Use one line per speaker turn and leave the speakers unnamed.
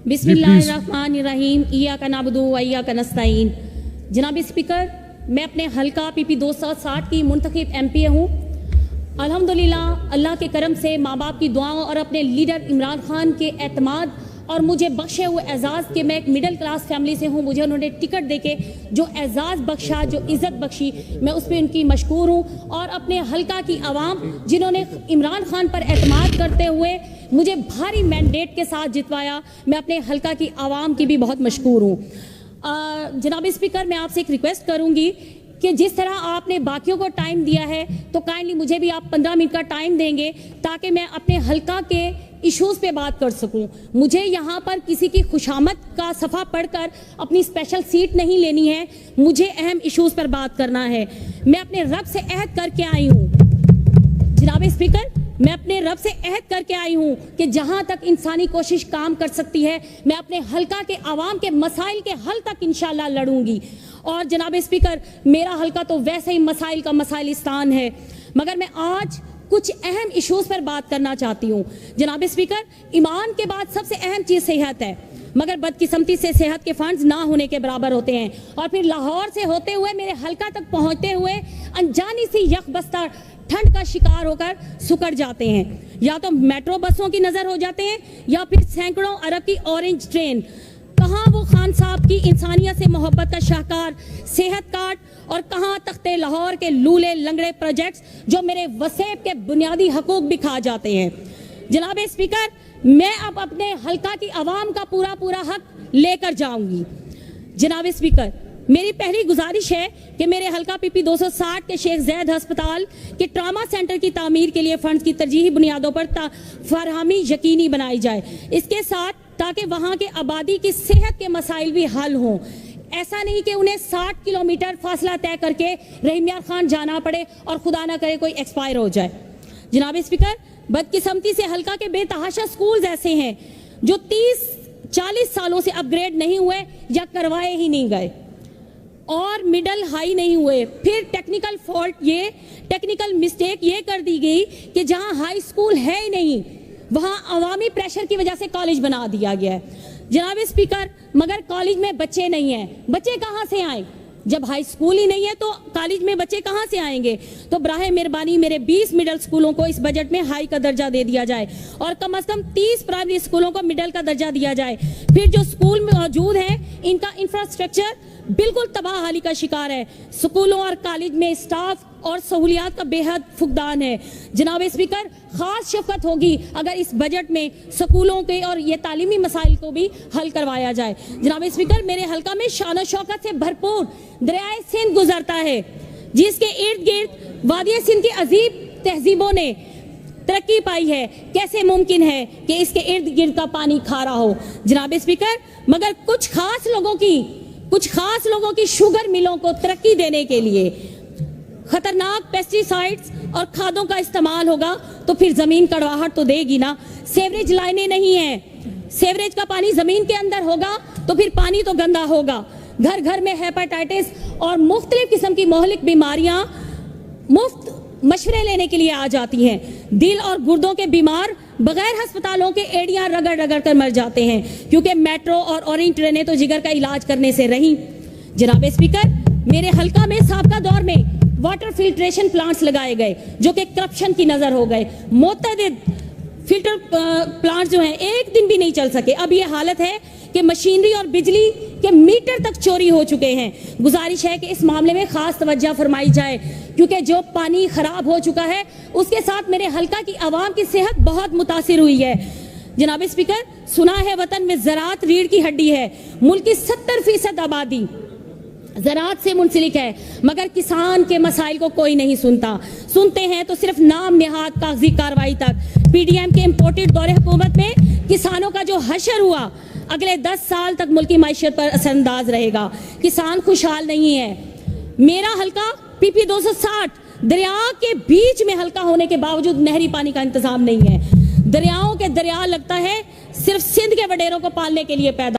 बिस्मिल्लाहिर्रहमानिर्रहीम इय्याका नअबुदु व इय्याका नस्तईन। जनाब स्पीकर, मैं अपने हल्का PP 260 की मुंतखब MP हूँ। अल्हम्दुलिल्लाह अल्लाह के करम से माँ बाप की दुआओं और अपने लीडर इमरान खान के एतमाद और मुझे बख्शे हुए एजाज़ के मैं एक मिडिल क्लास फैमिली से हूँ। मुझे उन्होंने टिकट देके जो एजाज़ बख्शा, जो इज़्ज़त बख्शी, मैं उस पर उनकी मशकूर हूँ। और अपने हल्का की आवाम जिन्होंने इमरान खान पर एतमाद करते हुए मुझे भारी मैंडेट के साथ जितवाया, मैं अपने हल्का की आवाम की भी बहुत मशकूर हूँ। जनाब स्पीकर, मैं आपसे एक रिक्वेस्ट करूँगी कि जिस तरह आपने बाकियों को टाइम दिया है तो काइंडली मुझे भी आप 15 मिनट का टाइम देंगे ताकि मैं अपने हल्का के इश्यूज़ पे बात कर सकूं। मुझे यहाँ पर किसी की खुशामद का सफ़ा पढ़कर अपनी स्पेशल सीट नहीं लेनी है, मुझे अहम इश्यूज़ पर बात करना है। मैं अपने रब से अहद करके आई हूँ जनाब स्पीकर, मैं अपने रब से अहद करके आई हूँ कि जहाँ तक इंसानी कोशिश काम कर सकती है मैं अपने हल्का के आवाम के मसाइल के हल तक इंशाल्लाह लड़ूंगी। और जनाब स्पीकर, मेरा हल्का तो वैसे ही मसाइल का मसाइलिस्तान है, मगर मैं आज कुछ अहम इश्यूज़ पर बात करना चाहती हूँ। जनाब स्पीकर, ईमान के बाद सबसे अहम चीज़ सेहत है, मगर बदकिस्मती से सेहत के फंड्स ना होने के बराबर होते हैं। और फिर लाहौर से होते हुए मेरे हल्का तक पहुँचते हुए अनजानी सी यकबस्ता ठंड का शिकार होकर सुकड़ जाते हैं। या तो मेट्रो बसों की नज़र हो जाते हैं या फिर सैकड़ों अरब की ऑरेंज ट्रेन। कहाँ वो खान साहब की इंसानियत से मोहब्बत का शाहकार सेहत कार्ड, और कहाँ तख्ते लाहौर के लूले लंगड़े प्रोजेक्ट्स जो मेरे वसेब के बुनियादी हकूक भी खा जाते हैं। जनाब स्पीकर, मैं अब अपने हल्का की आवाम का पूरा हक लेकर जाऊंगी। जनाब स्पीकर, मेरी पहली गुजारिश है कि मेरे हल्का PP 260 के शेख जैद अस्पताल के ट्रामा सेंटर की तामीर के लिए फंड्स की तरजीही बुनियादों पर फरहमी यकीनी बनाई जाए, इसके साथ ताकि वहाँ के आबादी की सेहत के मसाइल भी हल हों। ऐसा नहीं कि उन्हें 60 किलोमीटर फासला तय करके रहीम यार खान जाना पड़े और खुदा ना करे कोई एक्सपायर हो जाए। जनाब स्पीकर, बदकिस्मती से हल्का के बेतहाशा स्कूल्स ऐसे हैं जो 30-40 सालों से अपग्रेड नहीं हुए या करवाए ही नहीं गए और मिडल हाई नहीं हुए। फिर टेक्निकल फॉल्ट, ये टेक्निकल मिस्टेक ये कर दी गई कि जहां हाई स्कूल है ही नहीं वहां अवामी प्रेशर की वजह से कॉलेज बना दिया गया है। जनाब स्पीकर, मगर कॉलेज में बच्चे नहीं हैं, बच्चे कहां से आए? जब हाई स्कूल ही नहीं है तो कॉलेज में बच्चे कहां से आएंगे? तो बराहे मेहरबानी मेरे 20 मिडिल स्कूलों को इस बजट में हाई का दर्जा दे दिया जाए और कम से कम 30 प्राइमरी स्कूलों को मिडिल का दर्जा दिया जाए। फिर जो स्कूल में मौजूद हैं इनका इंफ्रास्ट्रक्चर बिल्कुल तबाह हाली का शिकार है। स्कूलों और कॉलेज में स्टाफ और सहूलियात का बेहद फुकदान है। जनाब स्पीकर, खास शफकत होगी अगर इस बजट में स्कूलों के और ये तालीमी मसाइल को भी हल करवाया जाए। जनाब स्पीकर, मेरे हल्का में शान शौकत से भरपूर दरियाए सिंध गुजरता है जिसके इर्द गिर्द वादी सिंध की अजीब तहजीबों ने तरक्की पाई है। कैसे मुमकिन है कि इसके इर्द गिर्द का पानी खारा हो? जनाब स्पीकर, मगर कुछ खास लोगों की शुगर मिलों को तरक्की देने के लिए खतरनाक पेस्टिसाइड्स और खादों का इस्तेमाल होगा तो फिर जमीन कड़वाहट तो देगी ना। सेवरेज लाइनें नहीं है, सेवरेज का पानी जमीन के अंदर होगा तो फिर पानी तो गंदा होगा। घर घर में हेपेटाइटिस और मुख्तलिफ किस्म की मोहलिक बीमारियां मुफ्त मशवरे लेने के लिए आ जाती हैं। दिल और गुर्दों के बीमार बगैर अस्पतालों के एड़ियां रगड़ कर मर जाते हैं क्योंकि मेट्रो और ऑरेंज ट्रेनें तो जिगर का इलाज करने से रही। जनाब स्पीकर, मेरे हल्का में साबका दौर में वाटर फिल्ट्रेशन प्लांट्स लगाए गए जो कि करप्शन की नजर हो गए। मोतअद्दिद फिल्टर प्लांट्स जो हैं एक दिन भी नहीं चल सके। अब ये हालत है कि मशीनरी और बिजली के मीटर तक चोरी हो चुके हैं। गुजारिश है कि इस मामले में खास तवज्जो फरमाई जाए क्योंकि जो पानी खराब हो चुका है उसके साथ मेरे हल्का की आवाम की सेहत बहुत मुतासिर हुई है। जनाब स्पीकर, सुना है वतन में ज़राअत रीढ़ की हड्डी है। मुल्क की 70% आबादी ज़राअत से मुंसलिक है, मगर किसान के मसाइल को कोई नहीं सुनते हैं तो सिर्फ नाम निहाद कागजी कार्रवाई तक। PDM के इम्पोर्टेड दौरे हुकूमत में किसानों का जो हशर हुआ अगले 10 साल तक मुल्क की मायशत पर असरअंदाज रहेगा। किसान खुशहाल नहीं है। मेरा हल्का PP 260 दरिया के बीच में हल्का होने के बावजूद नहरी पानी का इंतजाम नहीं है। दरियाओं के दरिया लगता है सिर्फ सिंध के वडेरों को पालने के लिए पैदा